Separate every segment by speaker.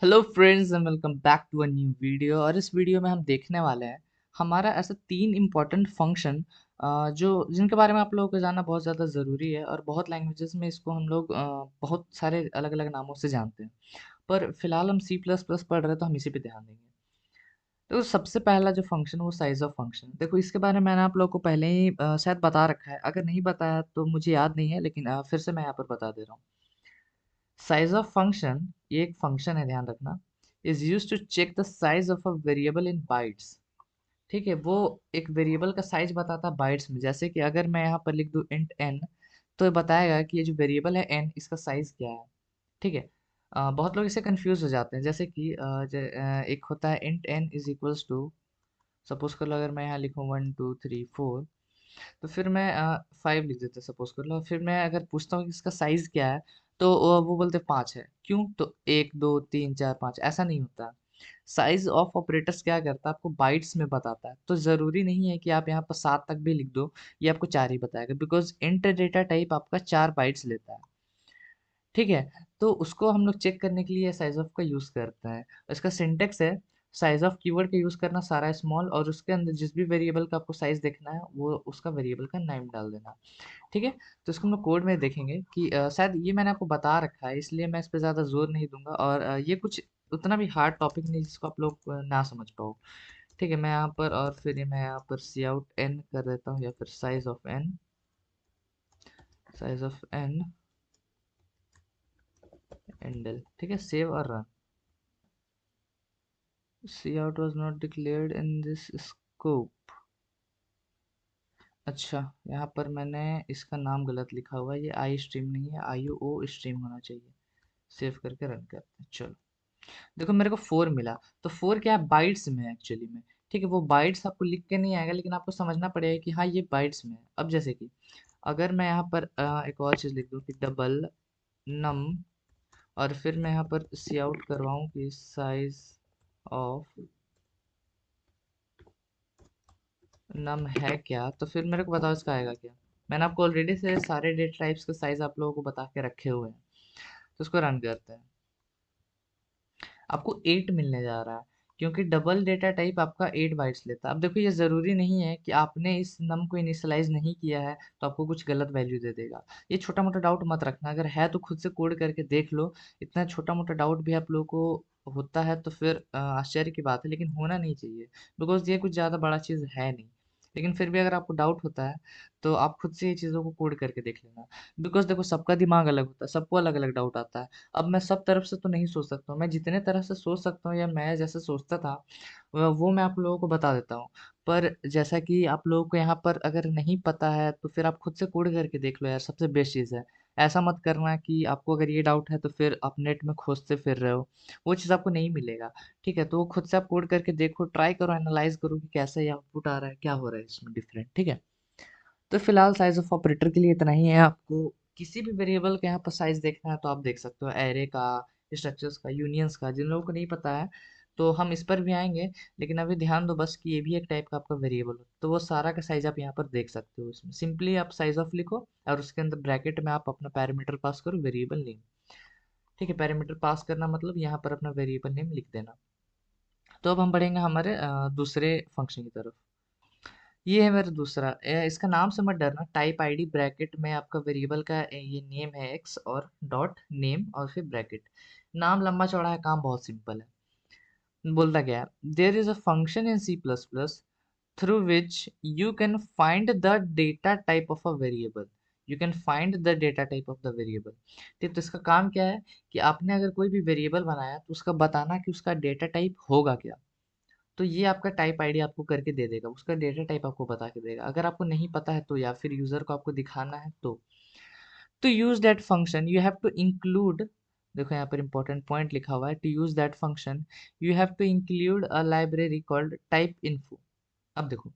Speaker 1: Hello friends and welcome back to a new video. और इस video में हम देखने वाले हैं हमारा ऐसा तीन इम्पॉर्टेंट फंक्शन जो जिनके बारे में आप लोगों को जानना बहुत ज़्यादा ज़रूरी है। और बहुत लैंग्वेजेस में इसको हम लोग बहुत सारे अलग अलग नामों से जानते हैं, पर फिलहाल हम सी प्लस प्लस पढ़ रहे हैं तो हम इसी पे ध्यान देंगे। तो सबसे पहला जो फंक्शन है वो साइज ऑफ फंक्शन। देखो, इसके बारे में मैंने आप लोगों को पहले ही शायद बता रखा है, अगर नहीं बताया तो मुझे याद नहीं है, लेकिन फिर से मैं यहाँ पर बता दे रहा हूँ। साइज ऑफ फंक्शन, ये एक फंक्शन है, ध्यान रखना, is use to check the size of a variable in bytes. ठीक है, वो एक वेरिएबल का साइज बताता है बाइट्स में। जैसे कि अगर मैं यहाँ पर लिख दूँ इंट एन, तो ये बताएगा कि ये जो वेरिएबल है एन, इसका साइज क्या है। ठीक है। बहुत लोग इससे कंफ्यूज हो जाते हैं। जैसे कि एक होता है int n is equals to, suppose कर लो अगर मैं यहाँ लिखूँ 1 2 3 4, तो फिर मैं 5 लिख देते सपोज कर लो। फिर मैं अगर पूछता हूँ कि इसका साइज क्या है, तो वो बोलते 5 है। क्यों? तो 1 2 3 4 5 ऐसा नहीं होता। साइज ऑफ ऑपरेटर्स क्या करता है, आपको बाइट्स में बताता है। तो ज़रूरी नहीं है कि आप यहाँ पर 7 तक भी लिख दो, ये आपको 4 ही बताएगा, बिकॉज इंट डेटा टाइप आपका 4 बाइट्स लेता है। ठीक है। तो उसको हम लोग चेक करने के लिए साइज ऑफ का यूज़ करते हैं। इसका सिंटेक्स है, साइज ऑफ कीवर्ड का यूज़ करना सारा स्मॉल, और उसके अंदर जिस भी वेरिएबल का आपको साइज देखना है वो उसका वेरिएबल का नाम डाल देना। ठीक है। तो इसको हम लोग कोड में देखेंगे कि शायद ये मैंने आपको बता रखा है, इसलिए मैं इस पे ज़्यादा जोर नहीं दूंगा। और ये कुछ उतना भी हार्ड टॉपिक नहीं जिसको आप लोग ना समझ पाओ। ठीक है, मैं यहाँ पर, और फिर ये मैं यहाँ पर सी आउट एन कर देता हूँ, या फिर size of n, size of n endl. ठीक है, सेव और run. Cout was not declared in this scope. अच्छा, यहाँ पर मैंने इसका नाम गलत लिखा हुआ है, ये आई स्ट्रीम नहीं है, आई ओ स्ट्रीम होना चाहिए। सेव करके रन करते हैं, चलो। देखो, मेरे को 4 मिला। तो 4 क्या है, बाइट्स में है एक्चुअली में। ठीक है, वो बाइट्स आपको लिख के नहीं आएगा, लेकिन आपको समझना पड़ेगा कि हाँ, ये बाइट्स में है। अब जैसे कि अगर मैं यहाँ पर एक और चीज़ लिख दूँ कि डबल नम, और फिर मैं यहाँ पर सी आउट करवाऊँ कि साइज ऑफ नम है क्या, तो फिर मेरे को बताओ इसका आएगा क्या। मैंने आपको ऑलरेडी से सारे डेटा टाइप्स के साइज आप लोगों को बता के रखे हुए हैं। तो उसको रन करते हैं। आपको 8 मिलने जा रहा है, क्योंकि डबल डेटा टाइप आपका 8 बाइट्स लेता है। अब देखो, ये ज़रूरी नहीं है कि आपने इस नम को इनिशियलाइज नहीं किया है तो आपको कुछ गलत वैल्यू दे देगा। ये छोटा मोटा डाउट मत रखना, अगर है तो खुद से कोड करके देख लो। इतना छोटा मोटा डाउट भी आप लोगों को होता है तो फिर आश्चर्य की बात है, लेकिन होना नहीं चाहिए, बिकॉज ये कुछ ज़्यादा बड़ा चीज़ है नहीं। लेकिन फिर भी अगर आपको डाउट होता है तो आप खुद से ये चीज़ों को कोड करके देख लेना। बिकॉज देखो, सबका दिमाग अलग होता है, सबको अलग अलग डाउट आता है। अब मैं सब तरफ से तो नहीं सोच सकता हूँ, मैं जितने तरह से सोच सकता हूँ या मैं जैसे सोचता था वो मैं आप लोगों को बता देता हूँ। पर जैसा कि आप लोगों को यहाँ पर अगर नहीं पता है तो फिर आप खुद से कोड करके देख लो यार, सबसे बेस्ट चीज़ है। ऐसा मत करना कि आपको अगर ये डाउट है तो फिर आप नेट में खोजते फिर रहे हो, वो चीज़ आपको नहीं मिलेगा। ठीक है, तो वो खुद से आप कोड करके देखो, ट्राई करो, एनालाइज करो कि कैसा ये आउटपुट आ रहा है, क्या हो रहा है इसमें डिफरेंट। ठीक है। तो फिलहाल साइज ऑफ ऑपरेटर के लिए इतना ही है। आपको किसी भी वेरिएबल का यहाँ पर साइज देखना है तो आप देख सकते हो, एरे का, स्ट्रक्चर्स का, यूनियंस का। जिन लोगों को नहीं पता है तो हम इस पर भी आएंगे, लेकिन अभी ध्यान दो बस कि ये भी एक टाइप का आपका वेरिएबल हो, तो वो सारा का साइज आप यहाँ पर देख सकते हो। इसमें सिंपली आप साइज ऑफ लिखो, और उसके अंदर ब्रैकेट में आप अपना पैरामीटर पास करो, वेरिएबल नेम। ठीक है, पैरामीटर पास करना मतलब यहाँ पर अपना वेरिएबल नेम लिख देना। तो अब हम बढ़ेंगे हमारे दूसरे फंक्शन की तरफ। ये है मेरा दूसरा, इसका नाम से मत डरना, टाइप आईडी ब्रैकेट में आपका वेरिएबल का ये नेम है एक्स, और डॉट नेम, और फिर ब्रैकेट। नाम लंबा चौड़ा है, काम बहुत सिंपल है। बोलता क्या है, there is a function in C plus plus through which you can find the data type of a variable. You can find the data type of the variable. ठीक, तो इसका काम क्या है कि आपने अगर कोई भी वेरिएबल बनाया तो उसका बताना कि उसका डेटा टाइप होगा क्या। तो ये आपका टाइप आईडी आपको करके दे देगा, उसका डेटा टाइप आपको बता के देगा। अगर आपको नहीं पता है तो, या फिर यूजर को आपको दिखाना है तो use that function you have to include. देखो, यहाँ पर इंपॉर्टेंट पॉइंट लिखा हुआ है, to use that function you have to include a library called type info. अब देखो,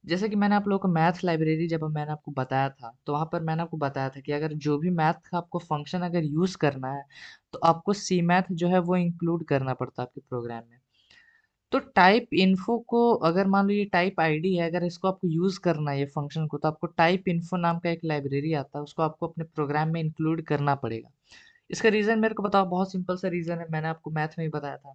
Speaker 1: जैसे कि मैंने आप लोगों को मैथ लाइब्रेरी जब मैंने आपको बताया था, तो वहां पर मैंने आपको बताया था कि अगर जो भी मैथ का आपको फंक्शन अगर यूज करना है तो आपको सी मैथ जो है वो इंक्लूड करना पड़ता है आपके प्रोग्राम में। तो टाइप इन्फो को, अगर मान लो ये टाइप आईडी है, अगर इसको आपको यूज करना है ये फंक्शन को, तो आपको टाइप इन्फो नाम का एक लाइब्रेरी आता है, उसको आपको अपने प्रोग्राम में इंक्लूड करना पड़ेगा। इसका रीज़न मेरे को बताओ, बहुत सिंपल सा रीज़न है, मैंने आपको मैथ में ही बताया था।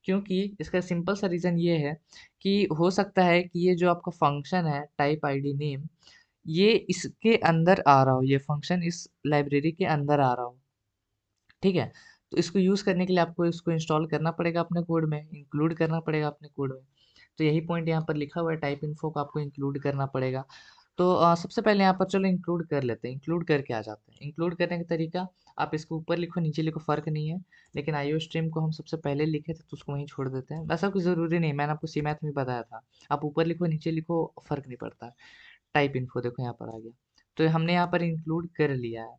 Speaker 1: क्योंकि इसका सिंपल सा रीज़न ये है कि हो सकता है कि ये जो आपका फंक्शन है टाइप आईडी नेम, ये इसके अंदर आ रहा हो, ये फंक्शन इस लाइब्रेरी के अंदर आ रहा हो, ठीक है? तो इसको यूज़ करने के लिए आपको इसको इंस्टॉल करना पड़ेगा अपने कोड में, इंक्लूड करना पड़ेगा अपने कोड में। तो यही पॉइंट यहाँ पर लिखा हुआ है, टाइप इन्फो को आपको इंक्लूड करना पड़ेगा। तो सबसे पहले यहाँ पर चलो इंक्लूड कर लेते हैं, इंक्लूड करके आ जाते हैं। इंक्लूड करने का तरीका, आप इसको ऊपर लिखो नीचे लिखो फ़र्क नहीं है, लेकिन आईओ स्ट्रीम को हम सबसे पहले लिखे थे तो उसको वहीं छोड़ देते हैं। ऐसा कुछ ज़रूरी नहीं, मैंने आपको सी मैथ में बताया था, आप ऊपर लिखो नीचे लिखो फ़र्क नहीं पड़ता। टाइप इन्फो देखो यहाँ पर आ गया, तो हमने यहाँ पर इंक्लूड कर लिया है।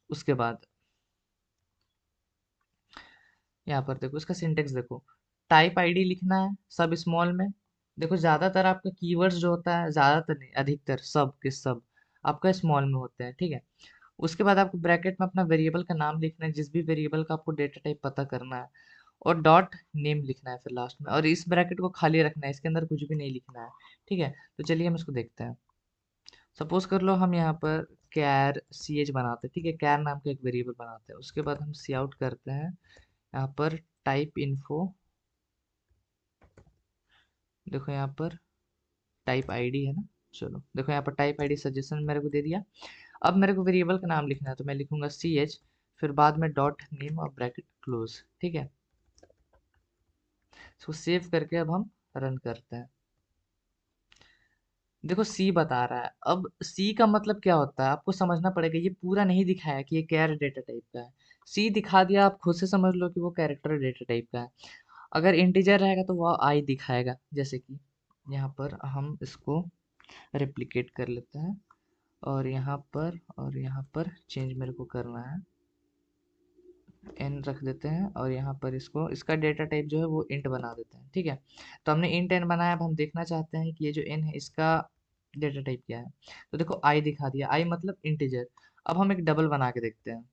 Speaker 1: उसके बाद यहाँ पर देखो इसका सिंटेक्स देखो, टाइप आईडी लिखना है सब स्मॉल में। देखो ज़्यादातर आपका कीवर्ड्स जो होता है, ज़्यादातर नहीं अधिकतर सब के सब आपका स्मॉल में होते हैं, ठीक है। उसके बाद आपको ब्रैकेट में अपना वेरिएबल का नाम लिखना है, जिस भी वेरिएबल का आपको डेटा टाइप पता करना है, और डॉट नेम लिखना है फिर लास्ट में, और इस ब्रैकेट को खाली रखना है, इसके अंदर कुछ भी नहीं लिखना है, ठीक है। तो चलिए हम इसको देखते हैं। सपोज कर लो हम यहाँ पर कैर सी एच बनाते हैं, ठीक है, कैर नाम का एक वेरिएबल बनाते हैं। उसके बाद हम सी आउट करते हैं यहाँ पर टाइप इन्फो, देखो यहाँ पर टाइप आईडी है ना, चलो देखो यहाँ पर टाइप आईडी सजेशन मेरे को दे दिया। अब मेरे को वेरिएबल का नाम लिखना है, तो मैं लिखूंगा सी एच, फिर बाद में डॉट नेम और ब्रैकेट क्लोज, ठीक है। इसको सेव करके अब हम रन करते हैं। देखो सी बता रहा है, अब सी का मतलब क्या होता है आपको समझना पड़ेगा, ये पूरा नहीं दिखाया कि ये कैर डेटा टाइप का है। सी दिखा दिया, आप खुद से समझ लो कि वो कैरेक्टर डेटा टाइप का है। अगर इंटीजर रहेगा तो वो आई दिखाएगा, जैसे कि यहाँ पर हम इसको रेप्लिकेट कर लेते हैं, और यहाँ पर चेंज मेरे को करना है, एन रख देते हैं, और यहाँ पर इसको इसका डेटा टाइप जो है वो इंट बना देते हैं, ठीक है। तो हमने इंट एन बनाया, अब हम देखना चाहते हैं कि ये जो एन है इसका डेटा टाइप क्या है। तो देखो आई दिखा दिया, आई मतलब इंटीजर। अब हम एक डबल बना के देखते हैं।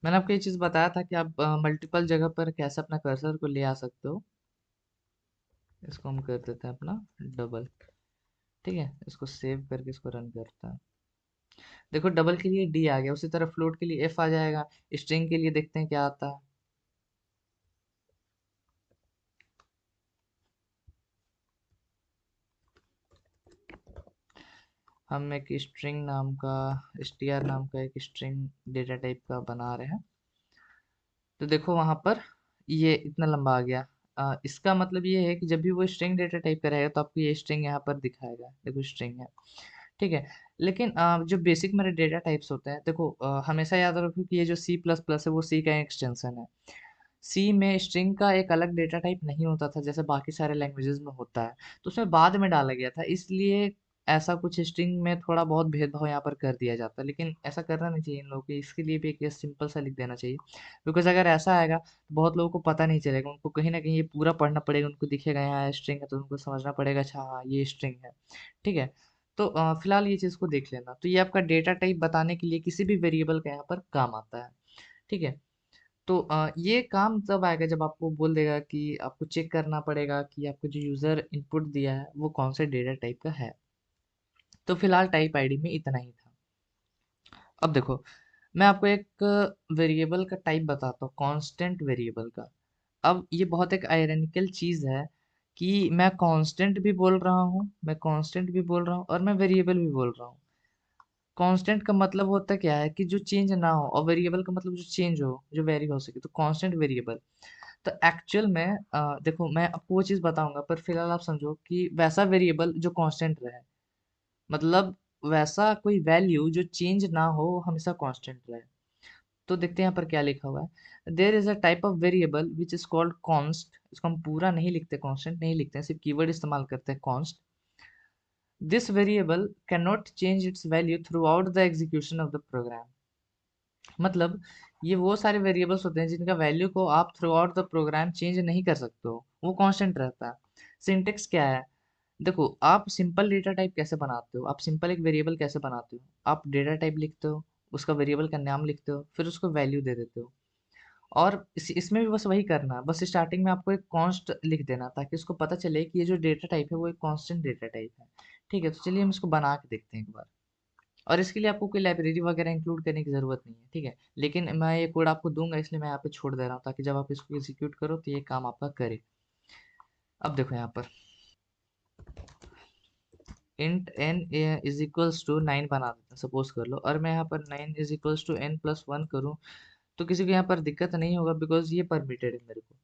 Speaker 1: मैंने आपको ये चीज़ बताया था कि आप मल्टीपल जगह पर कैसे अपना कर्सर को ले आ सकते हो। इसको हम कर देते हैं अपना डबल, ठीक है। इसको सेव करके इसको रन करते हैं। देखो डबल के लिए डी आ गया, उसी तरह फ्लोट के लिए एफ आ जाएगा, स्ट्रिंग के लिए देखते हैं क्या आता है। हम एक स्ट्रिंग नाम का, str नाम का एक स्ट्रिंग डेटा टाइप का बना रहे हैं। तो देखो वहां पर ये इतना लंबा आ गया। इसका मतलब ये है कि जब भी वो स्ट्रिंग डेटा टाइप का रहेगा तो आपको ये स्ट्रिंग यहाँ पर दिखाएगा, देखो स्ट्रिंग है, ठीक है। लेकिन जो बेसिक मेरे डेटा टाइप्स होते हैं, देखो हमेशा याद रखो कि ये जो सी प्लस प्लस है वो सी का एक्सटेंशन है। सी में स्ट्रिंग का एक अलग डेटा टाइप नहीं होता था जैसे बाकी सारे लैंग्वेजेस में होता है, तो उसमें बाद में डाला गया था, इसलिए ऐसा कुछ स्ट्रिंग में थोड़ा बहुत भेदभाव यहाँ पर कर दिया जाता है। लेकिन ऐसा करना नहीं चाहिए इन लोगों को, इसके लिए भी एक सिंपल सा लिख देना चाहिए, बिकॉज अगर ऐसा आएगा तो बहुत लोगों को पता नहीं चलेगा, उनको कहीं ना कहीं ये पूरा पढ़ना पड़ेगा, उनको दिखेगा यहाँ स्ट्रिंग है तो उनको समझना पड़ेगा अच्छा हाँ ये स्ट्रिंग है, ठीक है। तो फिलहाल ये चीज़ को देख लेना, तो ये आपका डेटा टाइप बताने के लिए किसी भी वेरिएबल का यहाँ पर काम आता है, ठीक है। तो ये काम तब आएगा जब आपको बोल देगा कि आपको चेक करना पड़ेगा कि आपको जो यूज़र इनपुट दिया है वो कौन से डेटा टाइप का है। तो फिलहाल टाइप आईडी में इतना ही था। अब देखो मैं आपको एक वेरिएबल का टाइप बताता हूँ, कांस्टेंट वेरिएबल का। अब ये बहुत एक आयरनिकल चीज़ है कि मैं कांस्टेंट भी बोल रहा हूँ, मैं कांस्टेंट भी बोल रहा हूँ, और मैं वेरिएबल भी बोल रहा हूँ। कांस्टेंट का मतलब होता क्या है कि जो चेंज ना हो, और वेरिएबल का मतलब जो चेंज हो, जो वेरी हो सके, तो कांस्टेंट वेरिएबल। तो एक्चुअल में देखो मैं आपको वो चीज़ बताऊंगा, पर फिलहाल आप समझो कि वैसा वेरिएबल जो कांस्टेंट रहे, मतलब वैसा कोई वैल्यू जो चेंज ना हो, हमेशा कांस्टेंट रहे। तो देखते हैं यहाँ पर क्या लिखा हुआ है, there is a type of variable which is called const. इसको हम पूरा नहीं लिखते, कांस्टेंट नहीं लिखते हैं, सिर्फ कीवर्ड इस्तेमाल करते हैं const. This variable can not change its value throughout the execution of the program. मतलब ये वो सारे वेरिएबल्स होते हैं जिनका वैल्यू को आप throughout the program change नहीं कर सकते हो, वो कांस्टेंट रहता है। सिंटेक्स क्या है, देखो आप सिंपल डेटा टाइप कैसे बनाते हो, आप सिंपल एक वेरिएबल कैसे बनाते हो, आप डेटा टाइप लिखते हो, उसका वेरिएबल का नाम लिखते हो, फिर उसको वैल्यू दे देते हो, और इसमें भी बस वही करना है, बस स्टार्टिंग में आपको एक कॉन्स्ट लिख देना ताकि उसको पता चले कि ये जो डेटा टाइप है वो एक कांस्टेंट डेटा टाइप है। ठीक है, तो चलिए हम इसको बना के देखते हैं एक बार। और इसके लिए आपको कोई लाइब्रेरी वगैरह इंक्लूड करने की ज़रूरत नहीं है, ठीक है। लेकिन मैं ये कोड आपको दूंगा इसलिए मैं यहाँ पे छोड़ दे रहा हूँ ताकि जब आप इसको एग्जीक्यूट करो तो ये काम आपका करे। अब देखो यहाँ पर int n is equals to 9 बना देते हैं सपोज कर लो, और मैं यहाँ पर 9 इज इक्वल्स टू n+1 करूँ तो किसी को यहाँ पर दिक्कत नहीं होगा बिकॉज ये परमिटेड है मेरे को।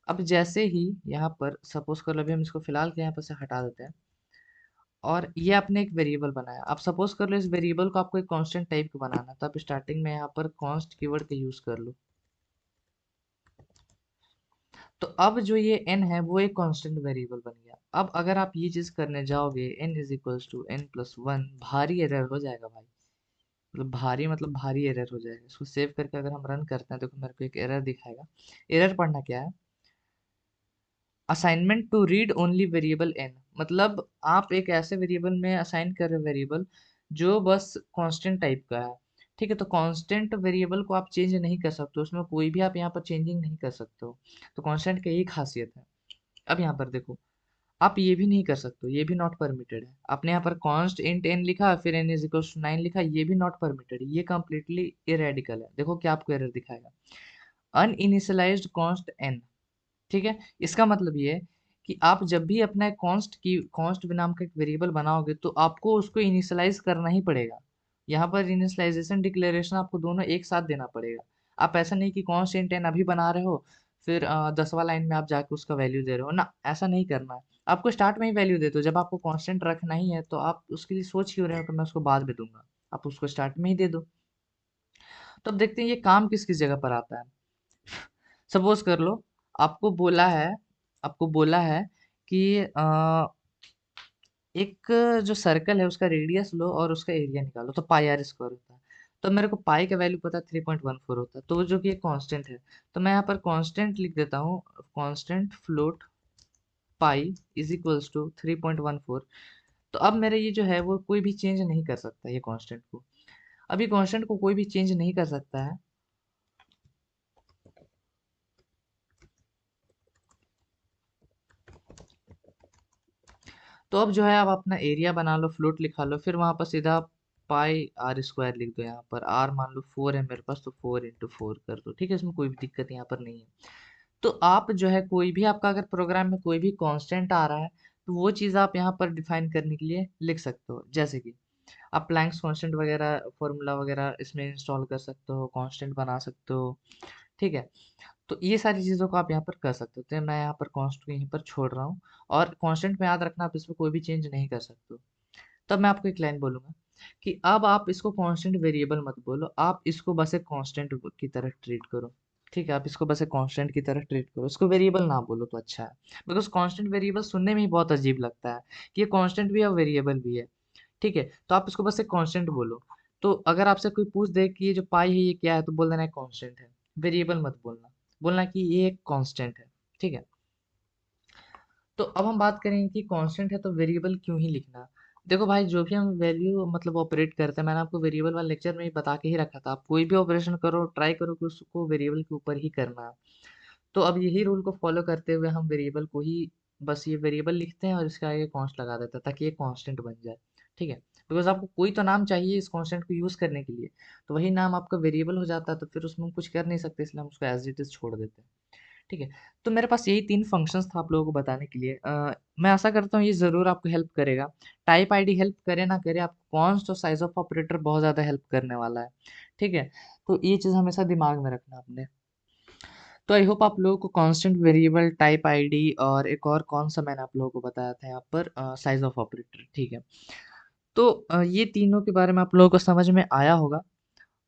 Speaker 1: अब जैसे ही यहाँ पर सपोज कर लो, अभी हम इसको फिलहाल के यहाँ पर से हटा देते हैं, और ये आपने एक वेरिएबल बनाया। अब सपोज कर लो इस वेरिएबल को आपको एक कांस्टेंट टाइप का बनाना है, तो आप स्टार्टिंग में यहाँ पर कॉन्स्ट कीवर्ड का यूज कर लो। तो अब जो ये n है वो एक कांस्टेंट वेरिएबल बन गया। अब अगर आप ये चीज करने जाओगे n is equals to n+1, भारी एरर हो जाएगा भाई। मतलब भारी मतलब भारी एरर हो जाएगा। इसको सेव करके अगर हम रन करते हैं, देखो मेरे को एक एरर दिखाएगा। एरर पढ़ना क्या है, assignment to read only variable n। मतलब आप एक ऐसे वेरिएबल में असाइन कर रहे हो वेरिएबल जो बस कांस्टेंट टाइप का है। ठीक है, तो कांस्टेंट वेरिएबल को आप चेंज नहीं कर सकते, उसमें कोई भी आप यहाँ पर चेंजिंग नहीं कर सकते हो। तो कांस्टेंट की यही खासियत है। अब यहाँ पर देखो, आप ये भी नहीं कर सकते हो, ये भी नॉट परमिटेड है। आपने यहाँ पर कॉन्स्ट इंट n लिखा फिर n इज इक्वल टू 9 लिखा, ये भी नॉट परमिटेड है, ये कंप्लीटली इरेडिकल है। देखो क्या आपको एरर दिखाएगा, अनइनिशियलाइज्ड कॉन्स्ट n। ठीक है, इसका मतलब ये है कि आप जब भी अपना एक कॉन्स्ट नाम का एक वेरिएबल बनाओगे तो आपको उसको इनिशियलाइज करना ही पड़ेगा। यहाँ पर इनिशियलाइजेशन डिक्लेरेशन आपको दोनों एक साथ देना पड़ेगा। आप ऐसा नहीं कि कॉन्स्ट इंट एन अभी बना रहे हो फिर 10वां लाइन में आप जाके उसका वैल्यू दे रहे हो ना, ऐसा नहीं करना है। आपको स्टार्ट में ही वैल्यू दे दो, जब आपको कांस्टेंट रखना ही है तो आप उसके लिए सोच क्यों रहे हो कि मैं उसको बाद में दूंगा, आप उसको स्टार्ट में ही दे दो। तो अब देखते हैं ये काम किस किस जगह पर आता है। सपोज कर लो आपको बोला है आपको बोला है कि एक जो सर्कल है उसका रेडियस लो और उसका एरिया निकालो तो पाई आर स्क्वायर होता है। तो मेरे को पाई का वैल्यू पता है 3.14 होता है, तो वो जो कि एक कांस्टेंट है। तो मैं यहाँ पर कांस्टेंट लिख देता हूँ, constant float pi is equals to 3.14। तो अब मेरे ये जो है वो कोई भी चेंज नहीं कर सकता ये कांस्टेंट को। अब ये कांस्टेंट को कोई भी चेंज नहीं कर सकता है। तो अब जो है आप अपना एरिया बना लो, फ्लोट लिखा लो, फिर वहां पर सीधा पाई आर स्क्वायर लिख दो। यहाँ पर आर मान लो 4 है मेरे पास, तो 4 × 4 कर दो। ठीक है, इसमें कोई भी दिक्कत यहाँ पर नहीं है। तो आप जो है कोई भी आपका अगर प्रोग्राम में कोई भी कांस्टेंट आ रहा है तो वो चीज़ आप यहाँ पर डिफाइन करने के लिए लिख सकते हो। जैसे कि आप प्लैंक्स कांस्टेंट वगैरह फॉर्मूला वगैरह इसमें इंस्टॉल कर सकते हो, कांस्टेंट बना सकते हो। ठीक है, तो ये सारी चीज़ों को आप यहाँ पर कर सकते हो। तो मैं यहाँ पर कांस्ट को यहीं पर छोड़ रहा हूँ, और कांस्टेंट में याद रखना आप इसमें कोई भी चेंज नहीं कर सकते हो। तब मैं आपको एक लाइन बोलूंगा कि अब आप इसको कांस्टेंट वेरिएबल मत बोलो, आप इसको बस एक कांस्टेंट की तरह ट्रीट करो। ठीक है, आप इसको बस एक कांस्टेंट की तरह ट्रीट करो, इसको वेरिएबल ना बोलो तो अच्छा है। बिकॉज कांस्टेंट वेरिएबल सुनने में ही बहुत अजीब लगता है कि ये कांस्टेंट भी है और वेरिएबल भी है। ठीक है, तो आप इसको बस एक कांस्टेंट बोलो। तो अगर आपसे कोई पूछ दे कि ये जो पाई है ये क्या है, तो बोल देना कांस्टेंट है, वेरिएबल मत बोलना। बोलना कि ये एक कांस्टेंट है। ठीक है, तो अब हम बात करेंगे कि कांस्टेंट है तो वेरिएबल क्यों ही लिखना। देखो भाई, जो भी हम वैल्यू मतलब ऑपरेट करते हैं, मैंने आपको वेरिएबल वाले लेक्चर में ही बता के ही रखा था, आप कोई भी ऑपरेशन करो ट्राई करो कि उसको वेरिएबल के ऊपर ही करना है। तो अब यही रूल को फॉलो करते हुए हम वेरिएबल को ही बस ये वेरिएबल लिखते हैं और इसके आगे कॉन्स्ट लगा देते हैं ताकि ये कांस्टेंट बन जाए। ठीक है, बिकॉज आपको कोई तो नाम चाहिए इस कांस्टेंट को यूज करने के लिए, तो वही नाम आपका वेरिएबल हो जाता है, तो फिर उसमें हम कुछ कर नहीं सकते, इसलिए हम उसको एज इट इज छोड़ देते हैं। ठीक है, तो मेरे पास यही 3 फंक्शंस था आप लोगों को बताने के लिए। मैं आशा करता हूँ ये ज़रूर आपको हेल्प करेगा। टाइप आईडी हेल्प करे ना करे, आपको कॉन्स्ट और साइज ऑफ ऑपरेटर बहुत ज़्यादा हेल्प करने वाला है। ठीक है, तो ये चीज़ हमेशा दिमाग में रखना आपने। तो आई होप आप लोगों को कांस्टेंट वेरिएबल, टाइप आईडी और एक और कौन सा मैंने आप लोगों को बताया था यहाँ पर, साइज ऑफ ऑपरेटर। ठीक है, तो ये तीनों के बारे में आप लोगों को समझ में आया होगा।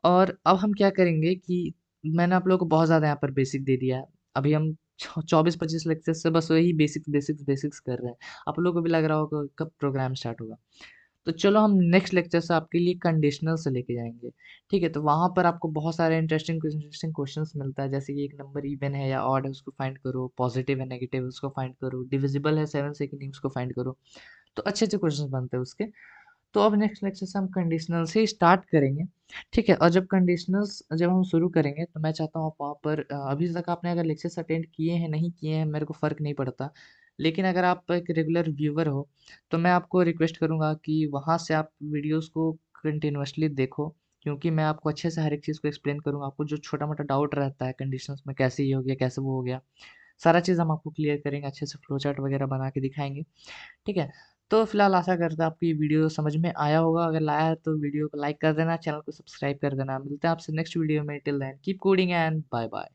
Speaker 1: और अब हम क्या करेंगे कि मैंने आप लोगों को बहुत ज़्यादा यहाँ पर बेसिक दे दिया है। अभी हम 24-25 लेक्चर से बस वही बेसिक्स बेसिक्स बेसिक्स कर रहे हैं। आप लोगों को भी लग रहा होगा कब प्रोग्राम स्टार्ट होगा। तो चलो हम नेक्स्ट लेक्चर से आपके लिए कंडीशनल से लेके जाएंगे। ठीक है, तो वहाँ पर आपको बहुत सारे इंटरेस्टिंग इंटरेस्टिंग क्वेश्चंस मिलता है, जैसे कि एक नंबर इवन है या ऑड है उसको फाइंड करो, पॉजिटिव है नेगेटिव है उसको फाइंड करो, डिविजिबल है 7 से कि नहीं उसको फाइंड करो। तो अच्छे अच्छे क्वेश्चन बनते हैं उसके। तो अब नेक्स्ट लेक्चर से हम कंडीशनल से स्टार्ट करेंगे। ठीक है। और जब हम शुरू करेंगे तो मैं चाहता हूँ आप वहाँ पर अभी तक आपने अगर लेक्चर्स अटेंड किए हैं नहीं किए हैं मेरे को फ़र्क नहीं पड़ता, लेकिन अगर आप एक रेगुलर व्यूअर हो तो मैं आपको रिक्वेस्ट करूँगा कि वहाँ से आप वीडियोस को कंटिन्यूअसली देखो, क्योंकि मैं आपको अच्छे से हर एक चीज़ को एक्सप्लेन करूँगा। आपको जो छोटा मोटा डाउट रहता है कंडीशंस में, कैसे ये हो गया, कैसे वो हो गया, सारा चीज़ हम आपको क्लियर करेंगे, अच्छे से फ्लो चार्ट वगैरह बना के दिखाएंगे। ठीक है। तो फिलहाल आशा करते हैं आपको ये वीडियो समझ में आया होगा। अगर लाया है तो वीडियो को लाइक कर देना, चैनल को सब्सक्राइब कर देना। मिलते हैं आपसे नेक्स्ट वीडियो में। Till then keep coding and bye bye.